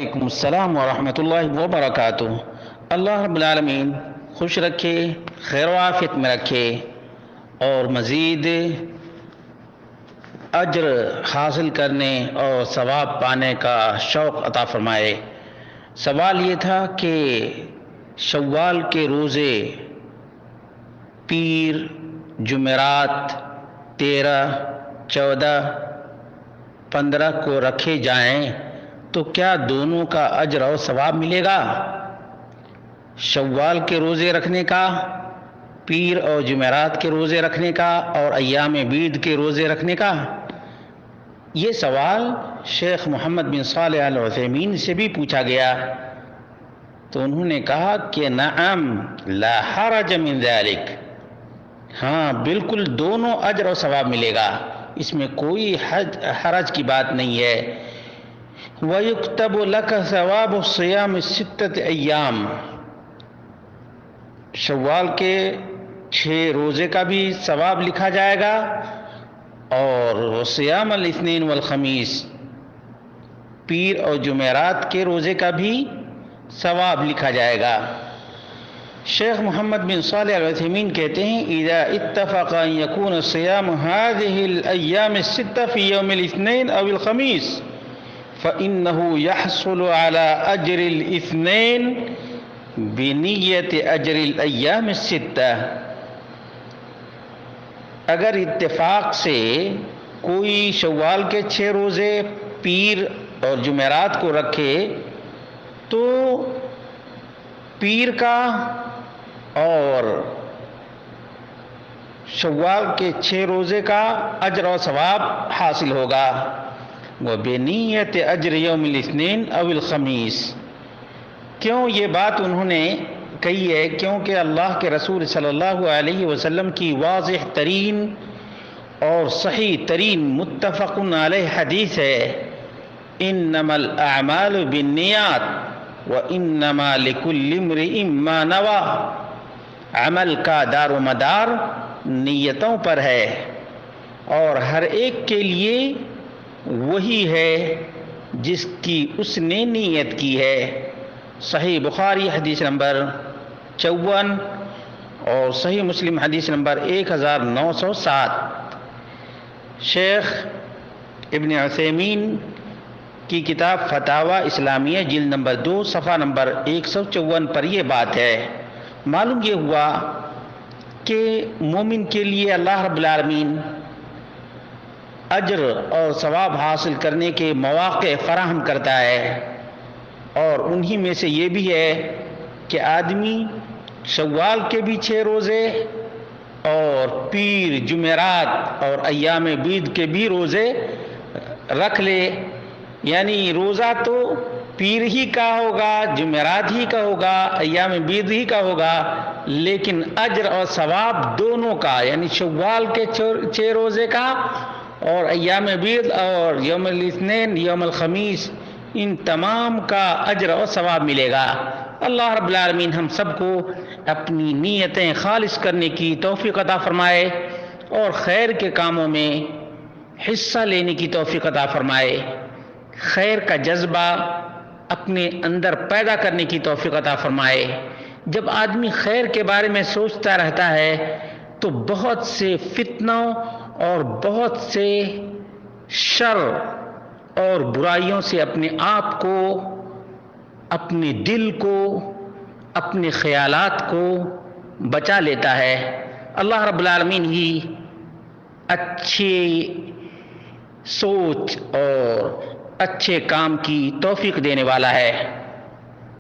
وعلیکم السلام ورحمۃ اللہ وبرکاتہ۔ اللہ رب العالمین خوش رکھے، خیر و عافیت میں رکھے اور مزید اجر حاصل کرنے اور ثواب پانے کا شوق عطا فرمائے۔ سوال یہ تھا کہ شوال کے روزے پیر، جمعرات 13، 14، 15 کو رکھے جائیں تو کیا دونوں کا اجر اور ثواب ملے گا؟ شوال کے روزے رکھنے کا، پیر اور جمعرات کے روزے رکھنے کا اور ایام بیض کے روزے رکھنے کا؟ یہ سوال شیخ محمد بن صالح العثیمین سے بھی پوچھا گیا تو انہوں نے کہا کہ نعم لا حرج من ذلک، ہاں بالکل دونوں اجر و ثواب ملے گا، اس میں کوئی حرج کی بات نہیں ہے۔ وَيُكْتَبُ لَكَ ثَوَابُ الصِّيَامِ 6 ایام، شوال کے 6 روزے کا بھی ثواب لکھا جائے گا اور صیام الاثنین والخمیس، پیر اور جمعرات کے روزے کا بھی ثواب لکھا جائے گا۔ شیخ محمد بن صالح العثیمین کہتے ہیں اذا اتفق ان يكون صيام هذه الايام 6 في يوم الاثنين او الخميس فانه يحصل على اجر الاثنين بنية اجر الايام 6۔ اگر اتفاق سے کوئی شوال کے 6 روزے پیر اور جمعرات کو رکھے تو پیر کا اور شوال کے 6 روزے کا اجر و ثواب حاصل ہوگا۔ وَبِنِيَّةِ أَجْرِ يَوْمِ الْاثْنَيْنِ أَوِ الْخَمِيسِ، کیوں یہ بات انہوں نے کہی ہے؟ کیونکہ اللہ کے رسول صلی اللہ علیہ وسلم کی واضح ترین اور صحیح ترین متفق علیہ حدیث ہے انما الاعمال بالنیات وانما لکل امرئ ما نوی، عمل کا دار و مدار نیتوں پر ہے اور ہر ایک کے لیے وہی ہے جس کی اس نے نیت کی ہے۔ صحیح بخاری حدیث نمبر 54 اور صحیح مسلم حدیث نمبر 1907۔ شیخ ابن عثیمین کی کتاب فتاوی اسلامیہ جلد نمبر 2 صفحہ نمبر 154 پر یہ بات ہے۔ معلوم یہ ہوا کہ مومن کے لیے اللہ رب العالمین اجر اور ثواب حاصل کرنے کے مواقع فراہم کرتا ہے اور انہی میں سے یہ بھی ہے کہ آدمی شوال کے بھی 6 روزے اور پیر، جمعرات اور ایام بیض کے بھی روزے رکھ لے، یعنی روزہ تو پیر ہی کا ہوگا، جمعرات ہی کا ہوگا، ایام بیض ہی کا ہوگا، لیکن اجر اور ثواب دونوں کا، یعنی شوال کے 6 روزے کا اور ایام بیض اور یوم الاثنین، یوم الخمیس، ان تمام کا اجر اور ثواب ملے گا۔ اللہ رب العالمین ہم سب کو اپنی نیتیں خالص کرنے کی توفیق عطا فرمائے اور خیر کے کاموں میں حصہ لینے کی توفیق عطا فرمائے، خیر کا جذبہ اپنے اندر پیدا کرنے کی توفیق عطا فرمائے۔ جب آدمی خیر کے بارے میں سوچتا رہتا ہے تو بہت سے فتنوں اور بہت سے شر اور برائیوں سے اپنے آپ کو، اپنے دل کو، اپنے خیالات کو بچا لیتا ہے۔ اللہ رب العالمین ہی اچھی سوچ اور اچھے کام کی توفیق دینے والا ہے۔